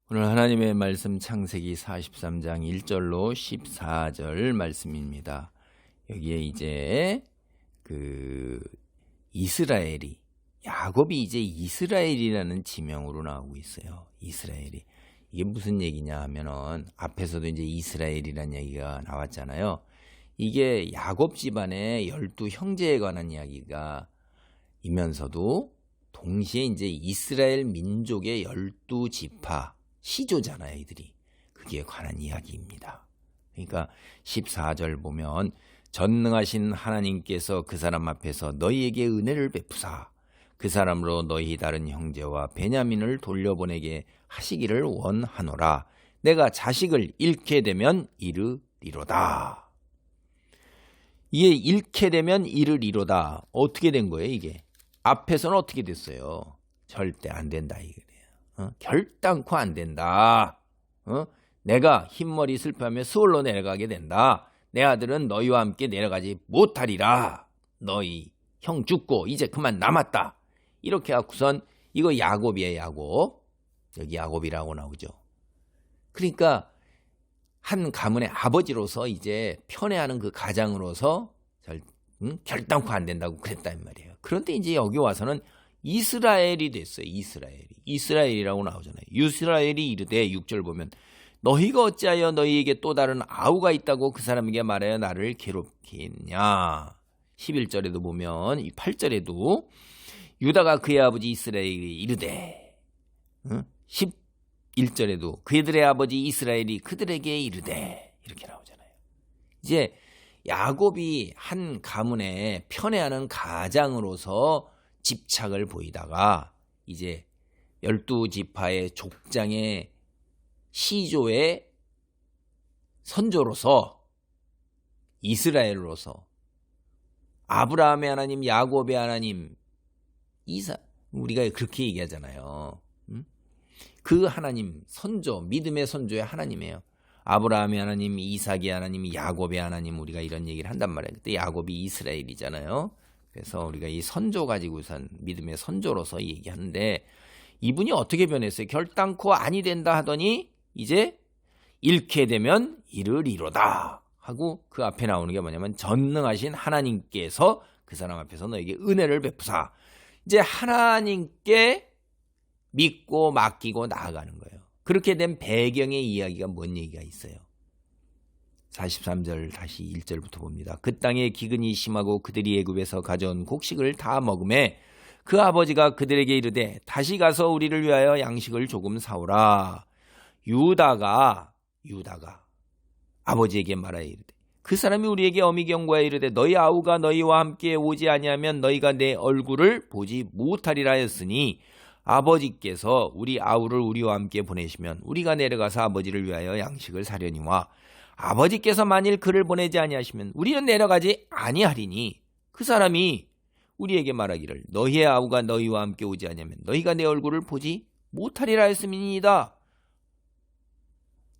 오늘 하나님의 말씀 창세기 43장 1절로 14절 말씀입니다. 여기에 이제 이스라엘이 야곱이 이제 이스라엘이라는 지명으로 나오고 있어요. 이스라엘이. 이게 무슨 얘기냐 하면은 앞에서도 이제 이스라엘이라는 얘기가 나왔잖아요. 이게 야곱 집안의 12 형제에 관한 이야기가 이면서도 동시에 이제 이스라엘 민족의 12지파 시조잖아요, 이들이. 그게 관한 이야기입니다. 그러니까 14절 보면 전능하신 하나님께서 그 사람 앞에서 너희에게 은혜를 베푸사 그 사람으로 너희 다른 형제와 베냐민을 돌려보내게 하시기를 원하노라. 내가 자식을 잃게 되면 이르리로다. 이게 잃게 되면 이르리로다. 어떻게 된 거예요, 이게? 앞에서는 어떻게 됐어요? 절대 안 된다, 이게. 결단코 안 된다. 내가 흰머리 슬퍼하며 스올로 내려가게 된다. 내 아들은 너희와 함께 내려가지 못하리라. 너희 형 죽고 이제 그만 남았다. 이렇게 하고선 이거 야곱이에요, 야곱. 여기 야곱이라고 나오죠. 그러니까 한 가문의 아버지로서 이제 편애하는 그 가장으로서 결단코 안 된다고 그랬단 말이에요. 그런데 이제 여기 와서는 이스라엘이 됐어요. 이스라엘이라고 나오잖아요. 이스라엘이 이르되 6절 보면 너희가 어찌하여 너희에게 또 다른 아우가 있다고 그 사람에게 말하여 나를 괴롭히냐. 11절에도 보면 이 8절에도 유다가 그의 아버지 이스라엘이 이르되 11절에도 그들의 아버지 이스라엘이 그들에게 이르되 이렇게 나오잖아요. 이제 야곱이 한 가문에 편애하는 가장으로서 집착을 보이다가 이제 12지파의 족장의 시조의 선조로서 이스라엘로서 아브라함의 하나님, 야곱의 하나님, 우리가 그렇게 얘기하잖아요. 그 하나님, 선조, 믿음의 선조의 하나님이에요. 아브라함의 하나님, 이삭의 하나님, 야곱의 하나님, 우리가 이런 얘기를 한단 말이에요. 그때 야곱이 이스라엘이잖아요. 그래서 우리가 이 선조 가지고선 믿음의 선조로서 얘기하는데 이분이 어떻게 변했어요? 결단코 아니 된다 하더니 이제 잃게 되면 이르리로다 하고 그 앞에 나오는 게 뭐냐면 전능하신 하나님께서 그 사람 앞에서 너에게 은혜를 베푸사. 이제 하나님께 믿고 맡기고 나아가는 거예요. 그렇게 된 배경의 이야기가 뭔 얘기가 있어요? 43절 다시 1절부터 봅니다. 그 땅에 기근이 심하고 그들이 애굽에서 가져온 곡식을 다 먹음에 그 아버지가 그들에게 이르되 다시 가서 우리를 위하여 양식을 조금 사오라. 유다가 아버지에게 말하여 이르되 그 사람이 우리에게 어미 경고하여 이르되 너희 아우가 너희와 함께 오지 아니하면 너희가 내 얼굴을 보지 못하리라 했으니 아버지께서 우리 아우를 우리와 함께 보내시면 우리가 내려가서 아버지를 위하여 양식을 사려니와 아버지께서 만일 그를 보내지 아니하시면 우리는 내려가지 아니하리니 그 사람이 우리에게 말하기를 너희의 아우가 너희와 함께 오지 아니하면 너희가 내 얼굴을 보지 못하리라 했음이니이다.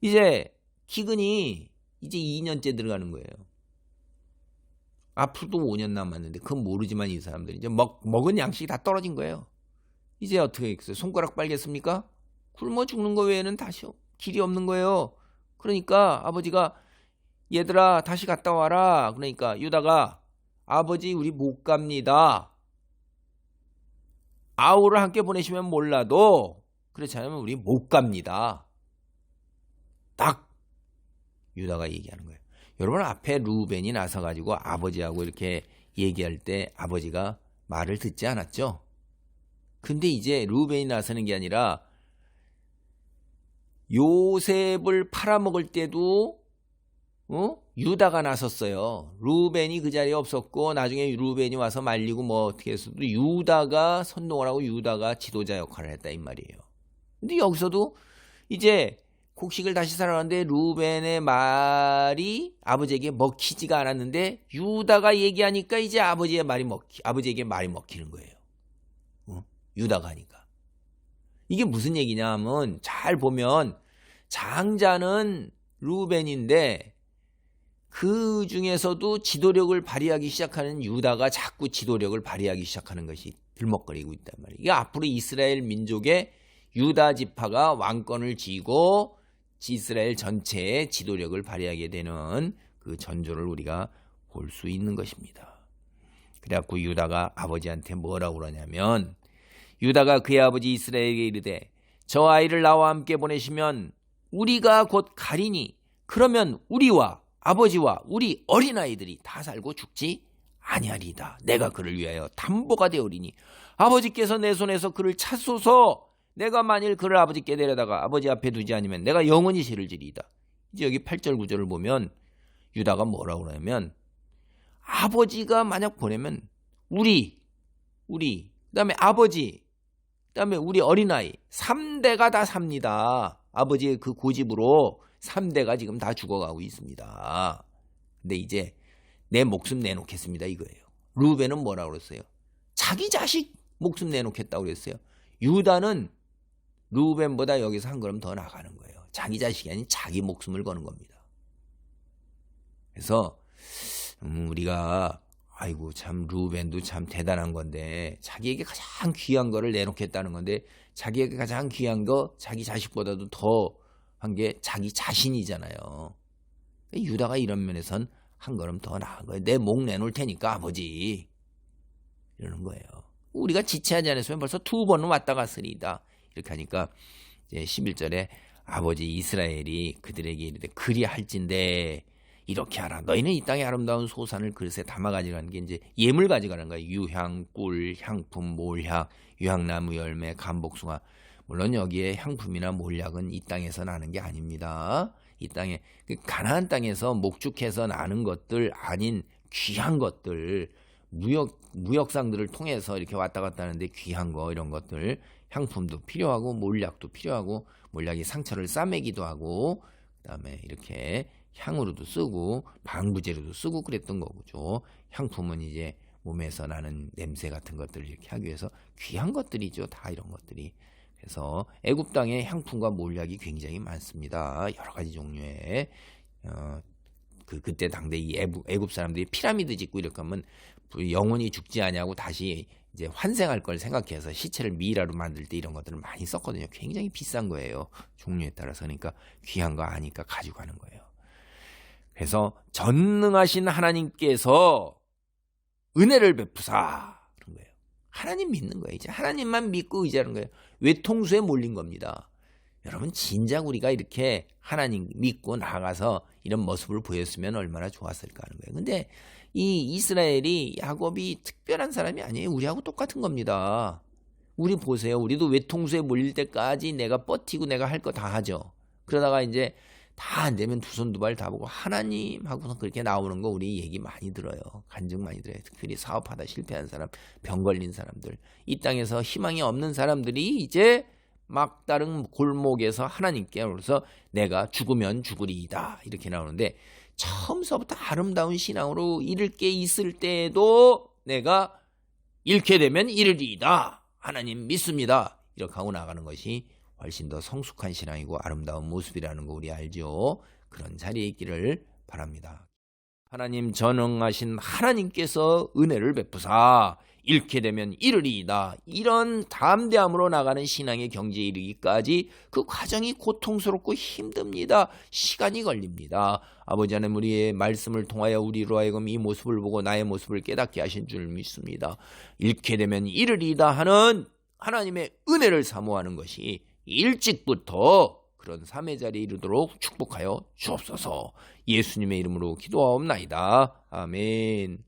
이제 기근이 이제 2년째 들어가는 거예요. 앞으로도 5년 남았는데 그건 모르지만 이 사람들이 이제 먹은 양식이 다 떨어진 거예요. 이제 어떻게 했어요? 손가락 빨겠습니까? 굶어 죽는 거 외에는 다시 길이 없는 거예요. 그러니까 아버지가 얘들아 다시 갔다 와라. 그러니까 유다가 아버지 우리 못 갑니다. 아우를 함께 보내시면 몰라도 그렇지 않으면 우리 못 갑니다. 딱 유다가 얘기하는 거예요. 여러분 앞에 루벤이 나서가지고 아버지하고 이렇게 얘기할 때 아버지가 말을 듣지 않았죠? 근데 이제 루벤이 나서는 게 아니라 요셉을 팔아먹을 때도 유다가 나섰어요. 루벤이 그 자리에 없었고 나중에 루벤이 와서 말리고 뭐 어떻게 했어도 유다가 선동을 하고 유다가 지도자 역할을 했다 이 말이에요. 근데 여기서도 이제 곡식을 다시 사려는데 루벤의 말이 아버지에게 먹히지가 않았는데 유다가 얘기하니까 이제 아버지에게 말이 먹히는 거예요. 유다가 하니까. 이게 무슨 얘기냐 하면 잘 보면 장자는 루벤인데 그 중에서도 지도력을 발휘하기 시작하는 유다가 자꾸 지도력을 발휘하기 시작하는 것이 들먹거리고 있단 말이에요. 이게 앞으로 이스라엘 민족의 유다 지파가 왕권을 쥐고 이스라엘 전체의 지도력을 발휘하게 되는 그 전조를 우리가 볼 수 있는 것입니다. 그래갖고 유다가 아버지한테 뭐라고 그러냐면, 유다가 그의 아버지 이스라엘에게 이르되 저 아이를 나와 함께 보내시면 우리가 곧 가리니 그러면 우리와 아버지와 우리 어린아이들이 다 살고 죽지 아니하리이다. 내가 그를 위하여 담보가 되오리니 아버지께서 내 손에서 그를 찾소서. 내가 만일 그를 아버지께 데려다가 아버지 앞에 두지 않으면 내가 영원히 죄를 지리이다. 이제 여기 8절 9절을 보면 유다가 뭐라고 그러냐면, 아버지가 만약 보내면 우리 그다음에 아버지, 그다음에 우리 어린아이 3대가 다 삽니다. 아버지의 그 고집으로 3대가 지금 다 죽어가고 있습니다. 근데 이제 내 목숨 내놓겠습니다 이거예요. 루벤은 뭐라고 그랬어요? 자기 자식 목숨 내놓겠다고 그랬어요. 유다는 루벤보다 여기서 한 걸음 더 나가는 거예요. 자기 자식이 아닌 자기 목숨을 거는 겁니다. 그래서 우리가 아이고 참 루벤도 참 대단한 건데 자기에게 가장 귀한 거를 내놓겠다는 건데, 자기에게 가장 귀한 거 자기 자식보다도 더 한 게 자기 자신이잖아요. 유다가 이런 면에선 한 걸음 더 나은 거예요. 내 목 내놓을 테니까 아버지 이러는 거예요. 우리가 지체하지 않았으면 벌써 2번은 왔다 갔으리이다. 이렇게 하니까 이제 11절에 아버지 이스라엘이 그들에게 이르되 그리할진대 이렇게 하라. 너희는 이 땅의 아름다운 소산을 그릇에 담아 가져가는 게 이제 예물 가져가는 거야. 유향, 꿀, 향품, 몰약, 유향나무 열매, 감복숭아. 물론 여기에 향품이나 몰약은 이 땅에서 나는 게 아닙니다. 이 땅에 가나안 땅에서 목축해서 나는 것들 아닌 귀한 것들, 무역상들을 통해서 이렇게 왔다 갔다 하는데 귀한 거, 이런 것들, 향품도 필요하고 몰약도 필요하고, 몰약이 상처를 싸매기도 하고, 그다음에 이렇게 향으로도 쓰고 방부제로도 쓰고 그랬던 거죠. 향품은 이제 몸에서 나는 냄새 같은 것들을 이렇게 하기 위해서 귀한 것들이죠. 다 이런 것들이. 그래서 애굽 땅에 향품과 몰약이 굉장히 많습니다. 여러 가지 종류의 그때 당대 이 애굽 사람들이 피라미드 짓고 이렇게 하면 영원히 죽지 아니하고 다시 이제 환생할 걸 생각해서 시체를 미이라로 만들 때 이런 것들을 많이 썼거든요. 굉장히 비싼 거예요. 종류에 따라서. 그러니까 귀한 거 아니까 가지고 가는 거예요. 그래서 전능하신 하나님께서 은혜를 베푸사 그런 거예요. 하나님 믿는 거예요. 이제 하나님만 믿고 의지하는 거예요. 외통수에 몰린 겁니다. 여러분 진작 우리가 이렇게 하나님 믿고 나가서 이런 모습을 보였으면 얼마나 좋았을까 하는 거예요. 근데 이 이스라엘이 야곱이 특별한 사람이 아니에요. 우리하고 똑같은 겁니다. 우리 보세요. 우리도 외통수에 몰릴 때까지 내가 버티고 내가 할 거 다 하죠. 그러다가 이제 다 안 되면 두 손 두 발 다 보고 하나님 하고서 그렇게 나오는 거 우리 얘기 많이 들어요. 간증 많이 들어요. 특별히 사업하다 실패한 사람, 병 걸린 사람들, 이 땅에서 희망이 없는 사람들이 이제 막다른 골목에서 하나님께 그래서 내가 죽으면 죽으리이다 이렇게 나오는데, 처음서부터 아름다운 신앙으로 잃을 게 있을 때에도 내가 잃게 되면 잃으리이다. 하나님 믿습니다. 이렇게 하고 나가는 것이 훨씬 더 성숙한 신앙이고 아름다운 모습이라는 거 우리 알죠. 그런 자리에 있기를 바랍니다. 하나님 전능하신 하나님께서 은혜를 베푸사 잃게 되면 잃으리이다. 이런 담대함으로 나가는 신앙의 경지에 이르기까지 그 과정이 고통스럽고 힘듭니다. 시간이 걸립니다. 아버지 하나님 우리의 말씀을 통하여 우리로 하여금 이 모습을 보고 나의 모습을 깨닫게 하신 줄 믿습니다. 잃게 되면 잃으리이다 하는 하나님의 은혜를 사모하는 것이 일찍부터 그런 삶의 자리에 이르도록 축복하여 주옵소서. 예수님의 이름으로 기도하옵나이다. 아멘.